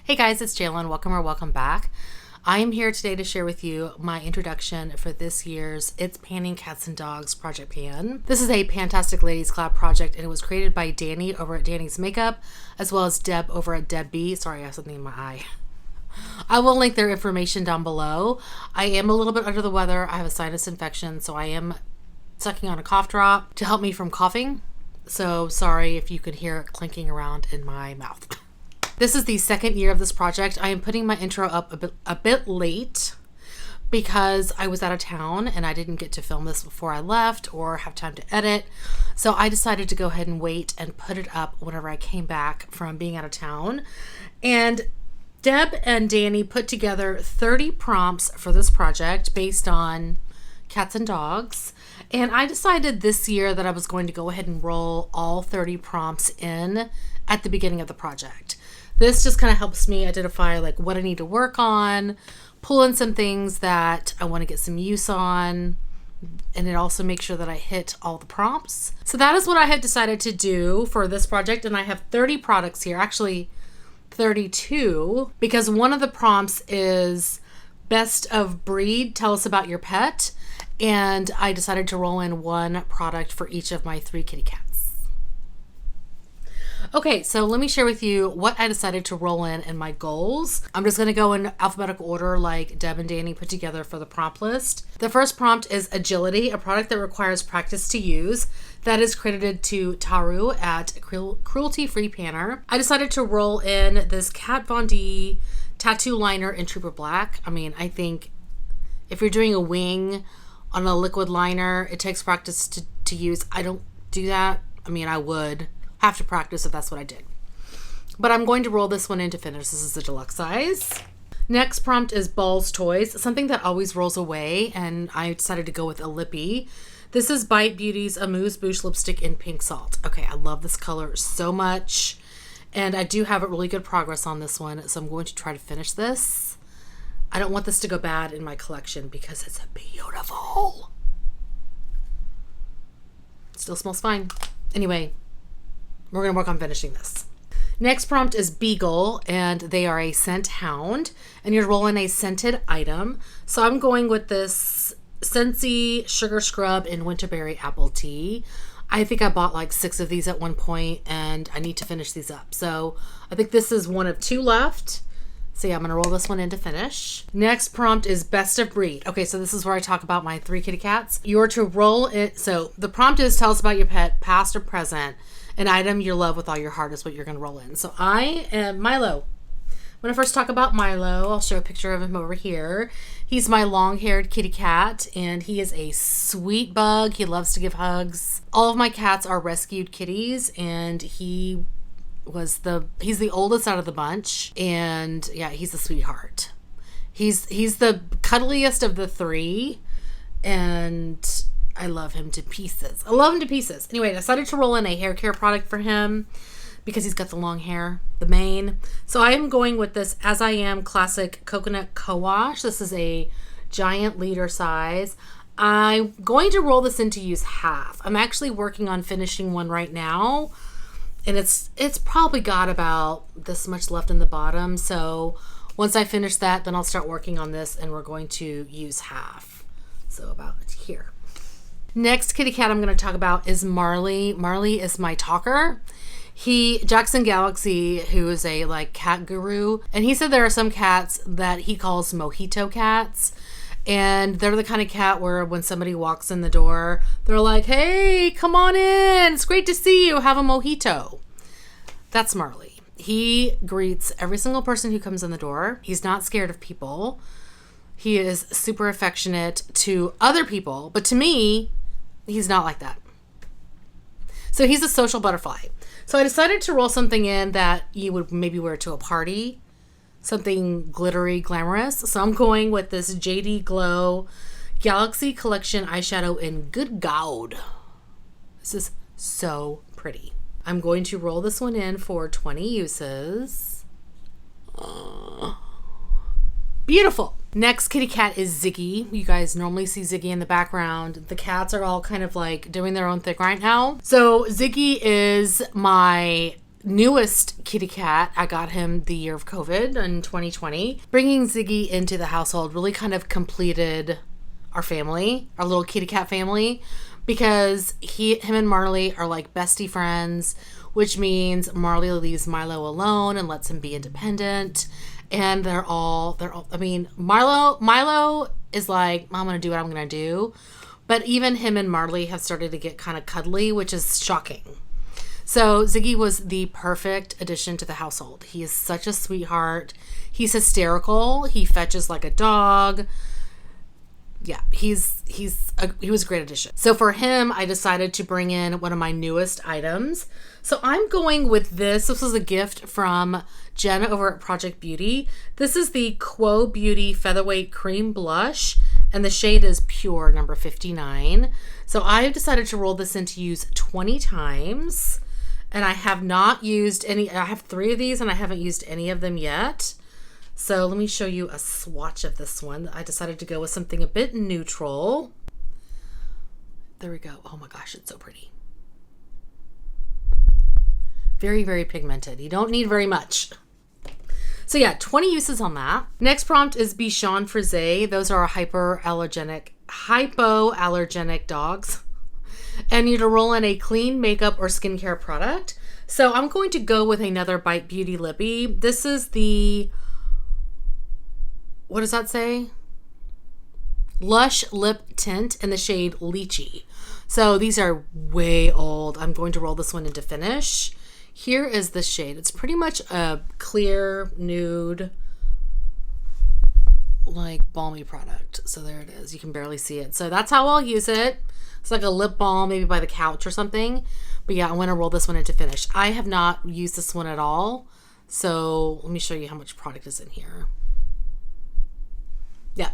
Hey guys, it's Jalen. Welcome or welcome back. I am here today to share with you my introduction for this year's It's Panning Cats and Dogs Project Pan. This is a Pantastic Ladies Collab project and it was created by Danny over at Danny's Makeup as well as Deb over at Deb B. Sorry, I have something in my eye. I will link their information down below. I am a little bit under the weather. I have a sinus infection, so I am sucking on a cough drop to help me from coughing. So sorry if you could hear it clinking around in my mouth. This is the second year of this project. I am putting my intro up a bit late because I was out of town and I didn't get to film this before I left or have time to edit. So I decided to go ahead and wait and put it up whenever I came back from being out of town. And Deb and Danny put together 30 prompts for this project based on cats and dogs. And I decided this year that I was going to go ahead and roll all 30 prompts in at the beginning of the project. This just kind of helps me identify like what I need to work on, pull in some things that I want to get some use on, and it also makes sure that I hit all the prompts. So that is what I have decided to do for this project, and I have 30 products here, actually 32, because one of the prompts is best of breed, tell us about your pet, and I decided to roll in one product for each of my 3 kitty cats. Okay, so let me share with you what I decided to roll in my goals. I'm just going to go in alphabetical order like Deb and Danny put together for the prompt list. The first prompt is Agility, a product that requires practice to use. That is credited to Taru at Cruelty Free Panner. I decided to roll in this Kat Von D tattoo liner in Trooper Black. I mean, I think if you're doing a wing on a liquid liner, it takes practice to use. I don't do that. I mean, I would have to practice if that's what I did. But I'm going to roll this one in to finish. This is the deluxe size. Next prompt is Balls Toys, something that always rolls away, and I decided to go with a lippy. This is Bite Beauty's Amuse Bouche lipstick in Pink Salt. Okay, I love this color so much, and I do have a really good progress on this one, so I'm going to try to finish this. I don't want this to go bad in my collection because it's beautiful. It still smells fine. Anyway, we're going to work on finishing this. Next prompt is Beagle, and they are a scent hound, and you're rolling a scented item. So I'm going with this Scentsy Sugar Scrub in Winterberry Apple Tea. I think I bought like 6 of these at one point, and I need to finish these up. So I think this is one of 2 left. So yeah, I'm going to roll this one in to finish. Next prompt is Best of Breed. Okay, so this is where I talk about my 3 kitty cats. You're to roll it. So the prompt is tell us about your pet, past or present. An item you love with all your heart is what you're going to roll in. So I am Milo. When I first talk about Milo, I'll show a picture of him over here. He's my long-haired kitty cat, and he is a sweet bug. He loves to give hugs. All of my cats are rescued kitties, and he's the oldest out of the bunch, and yeah, he's a sweetheart. He's the cuddliest of the 3, and I love him to pieces. Anyway, I decided to roll in a hair care product for him because he's got the long hair, the mane. So I am going with this As I Am Classic Coconut Co-Wash. This is a giant liter size. I'm going to roll this in to use half. I'm actually working on finishing one right now, and it's probably got about this much left in the bottom. So once I finish that, then I'll start working on this, and we're going to use half. So about here. Next kitty cat I'm going to talk about is Marley. Marley is my talker. Jackson Galaxy, who is a like cat guru, and he said there are some cats that he calls mojito cats, and they're the kind of cat where when somebody walks in the door, they're like, hey, come on in. It's great to see you. Have a mojito. That's Marley. He greets every single person who comes in the door. He's not scared of people. He is super affectionate to other people, but to me, he's not like that. So he's a social butterfly. So I decided to roll something in that you would maybe wear to a party, something glittery, glamorous. So I'm going with this JD Glow Galaxy Collection eyeshadow in Good Goud. This is so pretty. I'm going to roll this one in for 20 uses. Beautiful. Next kitty cat is Ziggy. You guys normally see Ziggy in the background. The cats are all kind of like doing their own thing right now. So Ziggy is my newest kitty cat. I got him the year of COVID in 2020. Bringing Ziggy into the household really kind of completed our family, our little kitty cat family, because him and Marley are like bestie friends, which means Marley leaves Milo alone and lets him be independent. And they're all, I mean, Milo is like, I'm going to do what I'm going to do. But even him and Marley have started to get kind of cuddly, which is shocking. So Ziggy was the perfect addition to the household. He is such a sweetheart. He's hysterical. He fetches like a dog. Yeah, he was a great addition. So for him, I decided to bring in one of my newest items. So I'm going with this. This was a gift from Jen over at Project Beauty. This is the Quo Beauty Featherweight Cream Blush, and the shade is Pure number 59. So I've decided to roll this in to use 20 times, and I have not used any. I have 3 of these, and I haven't used any of them yet. So let me show you a swatch of this one. I decided to go with something a bit neutral. There we go. Oh my gosh, it's so pretty. Very, very pigmented. You don't need very much. So yeah, 20 uses on that. Next prompt is Bichon Frise. Those are hypoallergenic dogs. And you to roll in a clean makeup or skincare product. So I'm going to go with another Bite Beauty Lippy. This is the, what does that say? Lush Lip Tint in the shade Lychee. So these are way old. I'm going to roll this one into finish. Here is the shade. It's pretty much a clear nude, like balmy product. So there it is. You can barely see it. So that's how I'll use it. It's like a lip balm, maybe by the couch or something. But yeah, I'm going to roll this one into finish. I have not used this one at all. So let me show you how much product is in here. Yeah,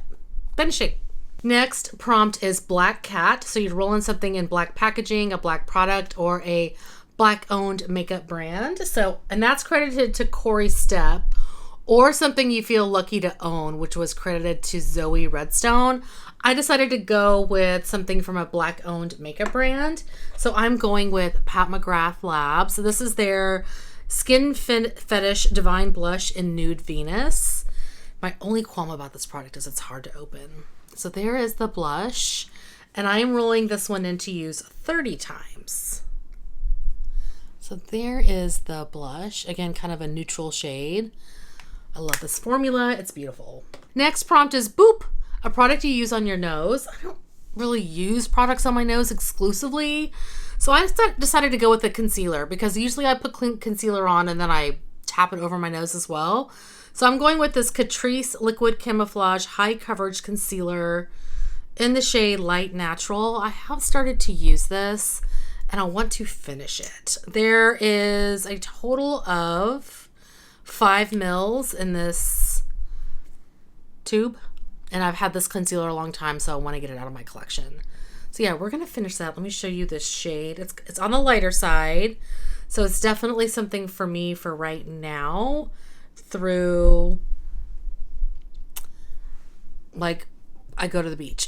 finishing. Next prompt is Black Cat. So you'd roll in something in black packaging, a black product, or a black owned makeup brand. So, and that's credited to Corey Stepp, or something you feel lucky to own, which was credited to Zoe Redstone. I decided to go with something from a black owned makeup brand. So I'm going with Pat McGrath Lab. So this is their Skin Fetish Divine Blush in Nude Venus. My only qualm about this product is it's hard to open. So there is the blush, and I am rolling this one in to use 30 times. So there is the blush. Again, kind of a neutral shade. I love this formula. It's beautiful. Next prompt is Boop, a product you use on your nose. I don't really use products on my nose exclusively. So I decided to go with the concealer, because usually I put concealer on and then I tap it over my nose as well. So I'm going with this Catrice Liquid Camouflage High Coverage Concealer in the shade Light Natural. I have started to use this, and I want to finish it. There is a total of 5 mils in this tube, and I've had this concealer a long time, so I want to get it out of my collection. So yeah, we're going to finish that. Let me show you this shade. It's on the lighter side, so it's definitely something for me for right now, through like I go to the beach.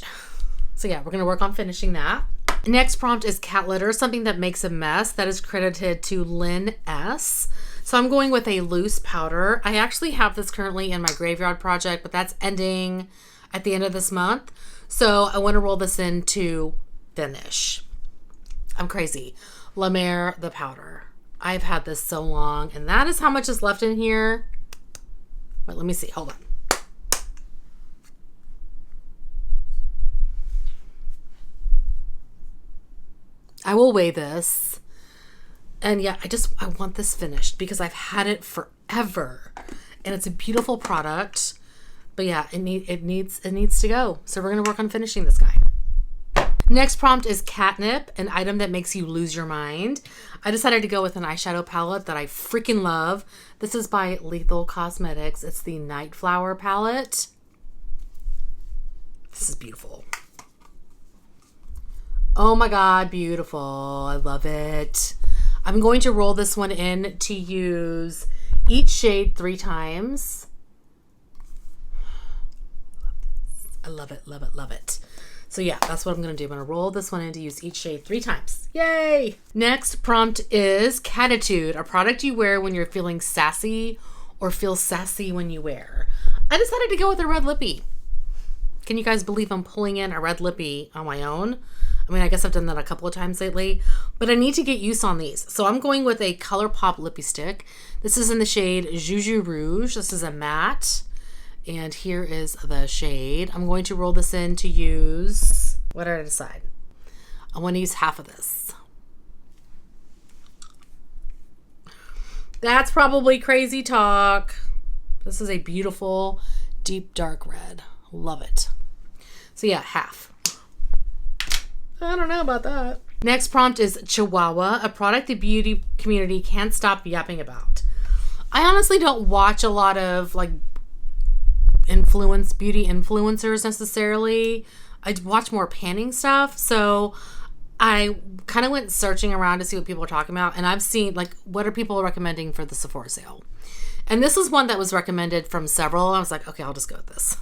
So yeah, we're going to work on finishing that. Next prompt is cat litter, something that makes a mess. That is credited to Lynn S. So I'm going with a loose powder. I actually have this currently in my graveyard project, but that's ending at the end of this month. So I want to roll this in to finish. I'm crazy. La Mer, the powder. I've had this so long, and that is how much is left in here. Wait, let me see. Hold on. I will weigh this. And yeah, I want this finished because I've had it forever. And it's a beautiful product. But yeah, it needs to go. So we're going to work on finishing this guy. Next prompt is Catnip, an item that makes you lose your mind. I decided to go with an eyeshadow palette that I freaking love. This is by Lethal Cosmetics. It's the Night Flower palette. This is beautiful. Oh my God, beautiful. I love it. I'm going to roll this one in to use each shade 3 times. I love it, love it, love it. So yeah, that's what I'm going to do. I'm going to roll this one in to use each shade 3 times. Yay! Next prompt is Catitude, a product you wear when you're feeling sassy or feel sassy when you wear. I decided to go with a red lippy. Can you guys believe I'm pulling in a red lippy on my own? I mean, I guess I've done that a couple of times lately, but I need to get use on these. So I'm going with a ColourPop lippy stick. This is in the shade Juju Rouge. This is a matte. And here is the shade. I'm going to roll this in to use, what did I decide? I want to use half of this. That's probably crazy talk. This is a beautiful, deep, dark red. Love it. So yeah, half. I don't know about that. Next prompt is Chihuahua, a product the beauty community can't stop yapping about. I honestly don't watch a lot of like beauty influencers necessarily. I watch more panning stuff, so I kind of went searching around to see what people are talking about, and I've seen like what are people recommending for the Sephora sale, and this is one that was recommended from several. I was like, okay, I'll just go with this.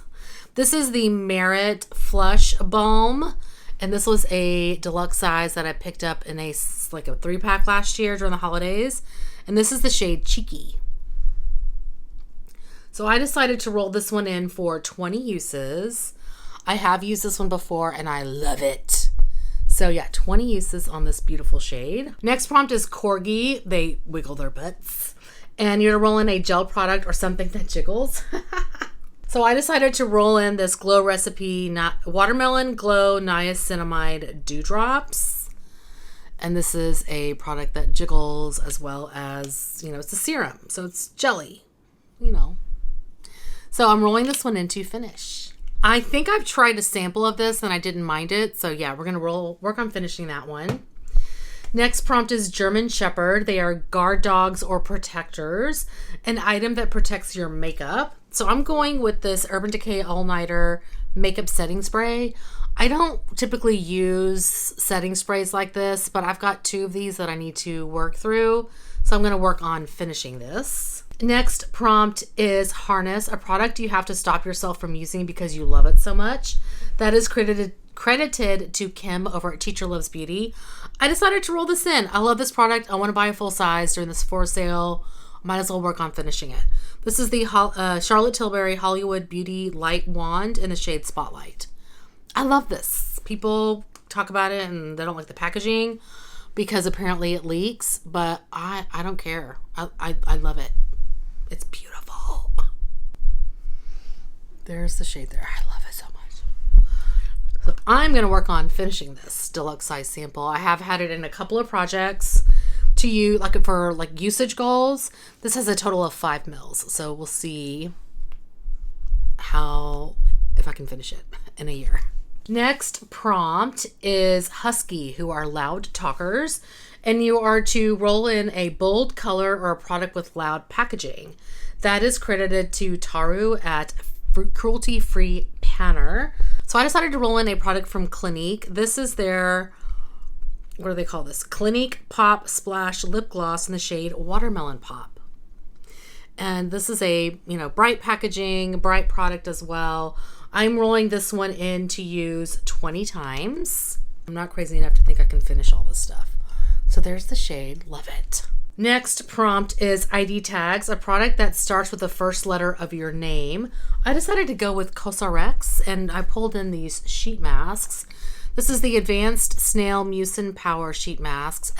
This is the Merit Flush Balm, and this was a deluxe size that I picked up in a 3-pack last year during the holidays, and this is the shade Cheeky. So I decided to roll this one in for 20 uses. I have used this one before and I love it. So yeah, 20 uses on this beautiful shade. Next prompt is Corgi. They wiggle their butts. And you're gonna roll in a gel product or something that jiggles. So I decided to roll in this Glow Recipe Watermelon Glow Niacinamide Dewdrops. And this is a product that jiggles as well as, it's a serum. So it's jelly, So I'm rolling this one in to finish. I think I've tried a sample of this and I didn't mind it. So yeah, we're going to work on finishing that one. Next prompt is German Shepherd. They are guard dogs or protectors, an item that protects your makeup. So I'm going with this Urban Decay All Nighter makeup setting spray. I don't typically use setting sprays like this, but I've got 2 of these that I need to work through. So I'm going to work on finishing this. Next prompt is Harness, a product you have to stop yourself from using because you love it so much. That is credited to Kim over at Teacher Loves Beauty. I decided to roll this in. I love this product. I want to buy a full size during this Sephora sale. Might as well work on finishing it. This is the Charlotte Tilbury Hollywood Beauty Light Wand in the shade Spotlight. I love this. People talk about it and they don't like the packaging because apparently it leaks, but I don't care. I love it. It's beautiful. There's the shade there. I love it so much. So I'm going to work on finishing this deluxe size sample. I have had it in a couple of projects to use for usage goals. This has a total of 5 mils. So we'll see if I can finish it in a year. Next prompt is Husky, who are loud talkers, and you are to roll in a bold color or a product with loud packaging. That is credited to Taru at Cruelty Free Panner. So I decided to roll in a product from Clinique. This is their, what do they call this? Clinique Pop Splash Lip Gloss in the shade Watermelon Pop. And this is a, bright packaging, bright product as well. I'm rolling this one in to use 20 times. I'm not crazy enough to think I can finish all this stuff. So there's the shade. Love it. Next prompt is ID tags, a product that starts with the first letter of your name. I decided to go with Cosrx, and I pulled in these sheet masks. This is the Advanced Snail Mucin Power sheet mask,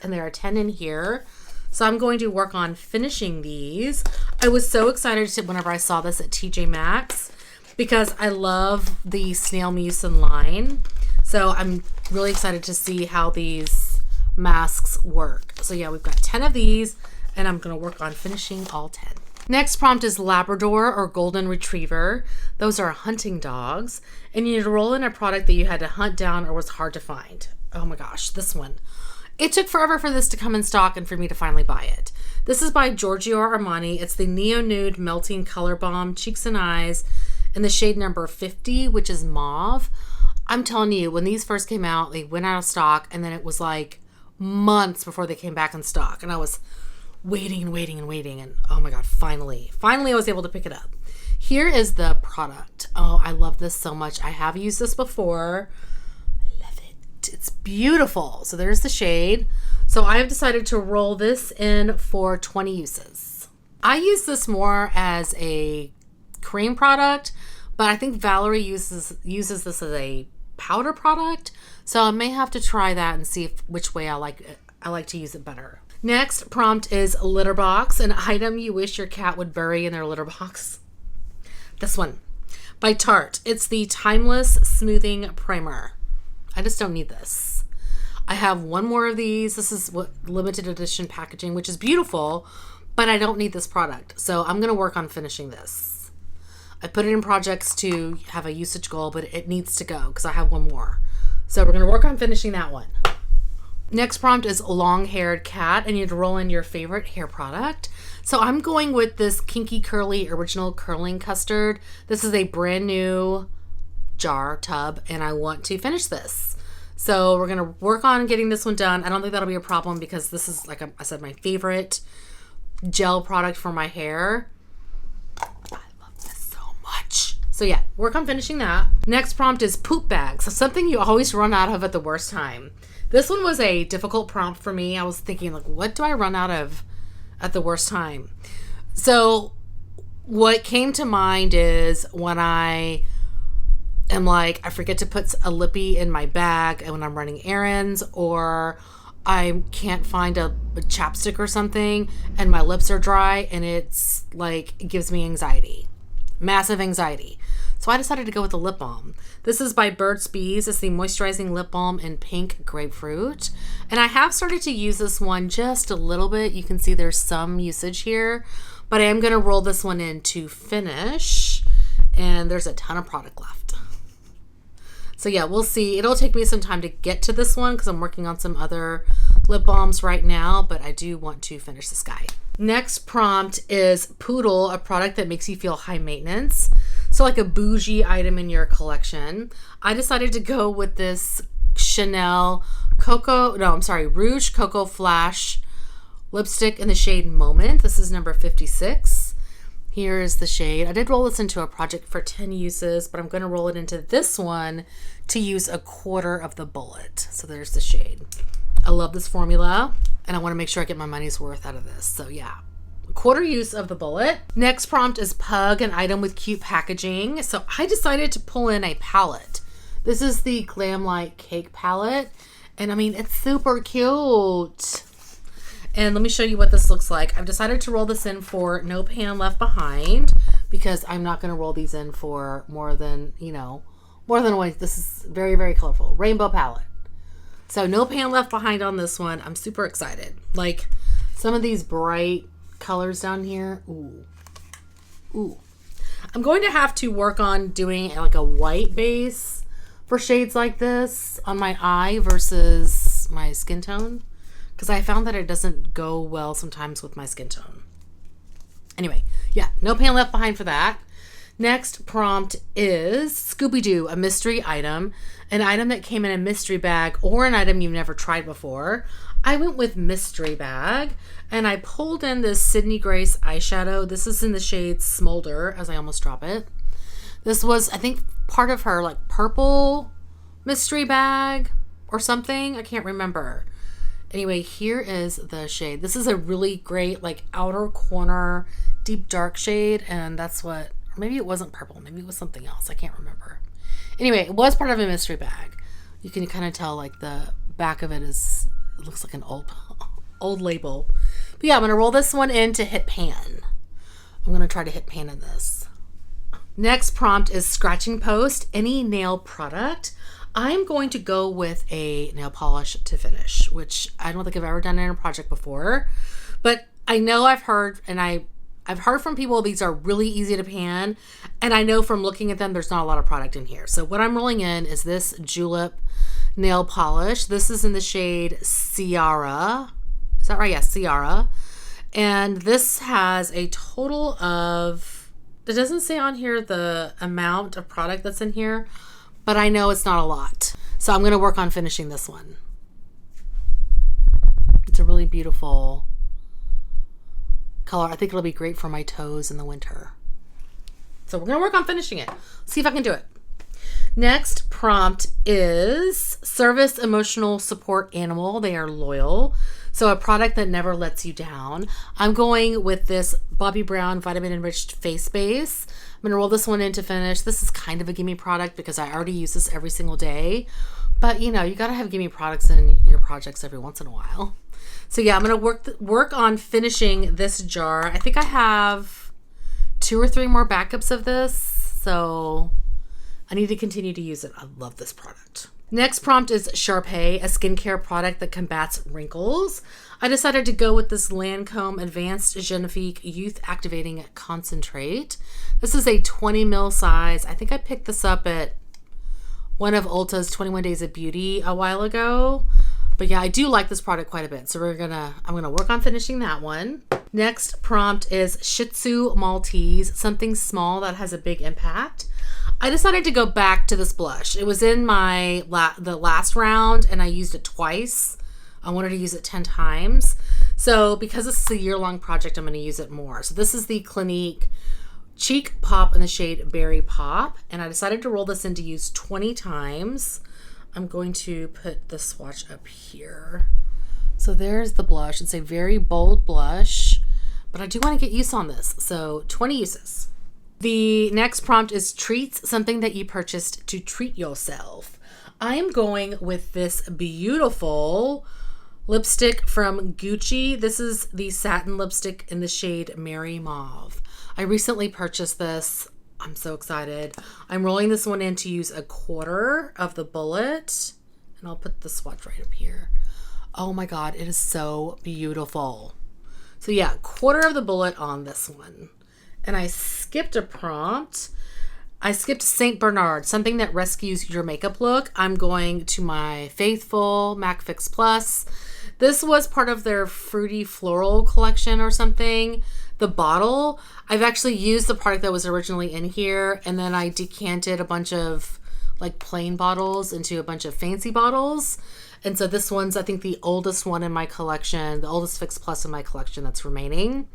and there are 10 in here. So I'm going to work on finishing these. I was so excited whenever I saw this at TJ Maxx because I love the Snail Mucin line. So I'm really excited to see how these masks work. So yeah, we've got 10 of these and I'm going to work on finishing all 10. Next prompt is Labrador or Golden Retriever. Those are hunting dogs, and you need to roll in a product that you had to hunt down or was hard to find. Oh my gosh, this one. It took forever for this to come in stock and for me to finally buy it. This is by Giorgio Armani. It's the Neo Nude Melting Color Balm Cheeks and Eyes in the shade number 50, which is mauve. I'm telling you, when these first came out, they went out of stock, and then it was like months before they came back in stock, and I was waiting, and oh my god, finally I was able to pick it up. Here is the product. Oh, I love this so much. I have used this before. I love it. It's beautiful. So there's the shade. So I have decided to roll this in for 20 uses. I use this more as a cream product, but I think Valerie uses this as a powder product. So I may have to try that and see which way I like to use it better. Next prompt is litter box, an item you wish your cat would bury in their litter box. This one by Tarte. It's the Timeless Smoothing Primer. I just don't need this. I have one more of these. This is what limited edition packaging, which is beautiful, but I don't need this product. So I'm going to work on finishing this. I put it in projects to have a usage goal, but it needs to go because I have one more. So we're going to work on finishing that one. Next prompt is long-haired cat, and you have to roll in your favorite hair product. So I'm going with this Kinky Curly Original Curling Custard. This is a brand new jar tub, and I want to finish this. So we're going to work on getting this one done. I don't think that'll be a problem because this is, like I said, my favorite gel product for my hair. I love this so much. So yeah, work on finishing that. Next prompt is poop bags. So something you always run out of at the worst time. This one was a difficult prompt for me. I was thinking, like, what do I run out of at the worst time? So what came to mind is when I am like, I forget to put a lippy in my bag and when I'm running errands, or I can't find a chapstick or something and my lips are dry and it's like, it gives me anxiety, massive anxiety. So I decided to go with the lip balm. This is by Burt's Bees. It's the moisturizing lip balm in pink grapefruit. And I have started to use this one just a little bit. You can see there's some usage here, but I am going to roll this one in to finish. And there's a ton of product left. So yeah, we'll see. It'll take me some time to get to this one because I'm working on some other lip balms right now, but I do want to finish this guy. Next prompt is Poodle, a product that makes you feel high maintenance. So like a bougie item in your collection. I decided to go with this Chanel Rouge Cocoa Flash lipstick in the shade Moment. This is number 56. Here is the shade. I did roll this into a project for 10 uses, but I'm going to roll it into this one to use a quarter of the bullet. So there's the shade. I love this formula, and I want to make sure I get my money's worth out of this. So yeah. Quarter use of the bullet. Next prompt is Pug, an item with cute packaging. So I decided to pull in a palette. This is the Glam Light Cake palette. And I mean, it's super cute. And let me show you what this looks like. I've decided to roll this in for No Pan Left Behind because I'm not going to roll these in for more than one. This is very, very colorful. Rainbow palette. So No Pan Left Behind on this one. I'm super excited. Like some of these bright colors down here. Ooh. I'm going to have to work on doing like a white base for shades like this on my eye versus my skin tone, because I found that it doesn't go well sometimes with my skin tone. Anyway, yeah, No Pan Left Behind for that. Next prompt is Scooby-Doo, a mystery item, an item that came in a mystery bag or an item you've never tried before. I went with mystery bag, and I pulled in this Sydney Grace eyeshadow. This is in the shade Smolder, as I almost drop it. This was, I think, part of her like purple mystery bag or something. I can't remember. Anyway, here is the shade. This is a really great like outer corner deep dark shade, and that's what, or maybe it wasn't purple. Maybe it was something else. I can't remember. Anyway, it was part of a mystery bag. You can kind of tell like the back of it is, it looks like an old label. But yeah, I'm going to roll this one in to hit pan. I'm going to try to hit pan in this. Next prompt is Scratching Post, any nail product. I'm going to go with a nail polish to finish, which I don't think I've ever done in a project before. But I know I've heard, and I've heard from people these are really easy to pan. And I know from looking at them, there's not a lot of product in here. So what I'm rolling in is this Julep nail polish. This is in the shade Ciara. Is that right? Yes, Ciara. And this has a total of, it doesn't say on here the amount of product that's in here, but I know it's not a lot. So I'm going to work on finishing this one. It's a really beautiful color. I think it'll be great for my toes in the winter. So we're gonna work on finishing it. See if I can do it. Next prompt is service emotional support animal. They are loyal. So a product that never lets you down. I'm going with this Bobbi Brown vitamin enriched face base. I'm gonna roll this one in to finish. This is kind of a gimme product because I already use this every single day. But you know, you gotta have gimme products in your projects every once in a while. So yeah, I'm gonna work on finishing this jar. I think I have 2 or 3 more backups of this. So I need to continue to use it. I love this product. Next prompt is Sharpay, a skincare product that combats wrinkles. I decided to go with this Lancome Advanced Genifique Youth Activating Concentrate. This is a 20 ml size. I think I picked this up at one of Ulta's 21 Days of Beauty a while ago. But yeah, I do like this product quite a bit. So I'm gonna work on finishing that one. Next prompt is Shih Tzu Maltese, something small that has a big impact. I decided to go back to this blush. It was in the last round and I used it twice. I wanted to use it 10 times. So because this is a year-long project, I'm gonna use it more. So this is the Clinique Cheek Pop in the shade Berry Pop. And I decided to roll this in to use 20 times. I'm going to put the swatch up here. So there's the blush. It's a very bold blush, but I do want to get use on this. So 20 uses. The next prompt is treats, something that you purchased to treat yourself. I'm going with this beautiful lipstick from Gucci. This is the satin lipstick in the shade Merry Mauve. I recently purchased this. I'm so excited. I'm rolling this one in to use 1/4 of the bullet, and I'll put the swatch right up here. Oh my God, it is so beautiful. So yeah, 1/4 of the bullet on this one. And I skipped a prompt. I skipped St. Bernard, something that rescues your makeup look. I'm going to my faithful MAC Fix Plus. This was part of their fruity floral collection or something. The bottle, I've actually used the product that was originally in here, and then I decanted a bunch of like plain bottles into a bunch of fancy bottles. And so this one's, I think, the oldest one in my collection, the oldest Fix Plus in my collection that's remaining.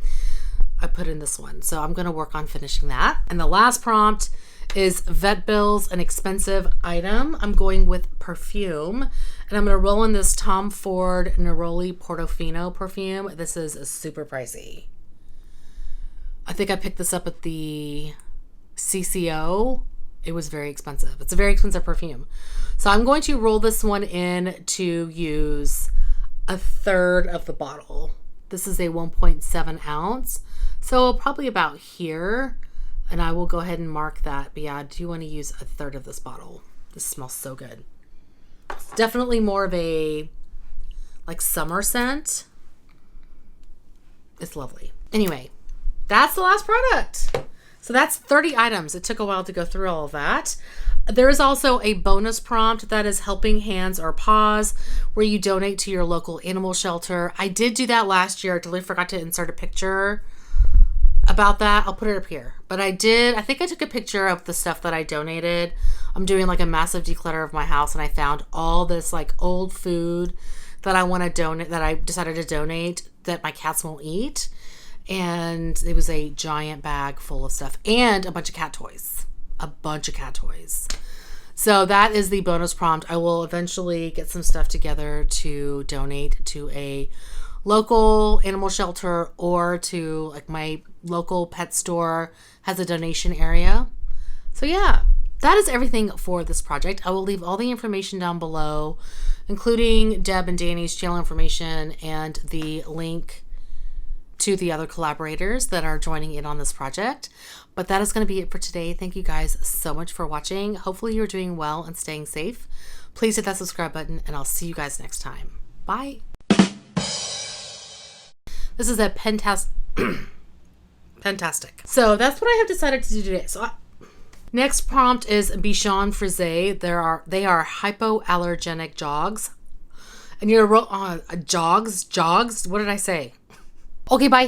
I put in this one. So I'm going to work on finishing that. And the last prompt is vet bills, an expensive item. I'm going with perfume, and I'm going to roll in this Tom Ford Neroli Portofino perfume. This is super pricey. I think I picked this up at the CCO. It was very expensive. It's a very expensive perfume. So I'm going to roll this one in to use 1/3 of the bottle. This is a 1.7 ounce. So probably about here. And I will go ahead and mark that. But yeah, I do want to use 1/3 of this bottle. This smells so good. It's definitely more of a like summer scent. It's lovely. Anyway, that's the last product. So that's 30 items. It took a while to go through all of that. There is also a bonus prompt that is Helping Hands or Paws, where you donate to your local animal shelter. I did do that last year. I totally forgot to insert a picture about that. I'll put it up here. But I think I took a picture of the stuff that I donated. I'm doing like a massive declutter of my house, and I found all this like old food that I want to donate, that I decided to donate that my cats won't eat. And it was a giant bag full of stuff and a bunch of cat toys. So that is the bonus prompt. I will eventually get some stuff together to donate to a local animal shelter, or to like my local pet store has a donation area. So yeah, that is everything for this project. I will leave all the information down below, including Deb and Danny's channel information and the link to the other collaborators that are joining in on this project. But that is going to be it for today. Thank you guys so much for watching. Hopefully you're doing well and staying safe. Please hit that subscribe button, and I'll see you guys next time. Bye. This is a Pantastic. So that's what I have decided to do today. So next prompt is Bichon Frise. They are hypoallergenic jogs. And you're jogs. What did I say? Okay, bye.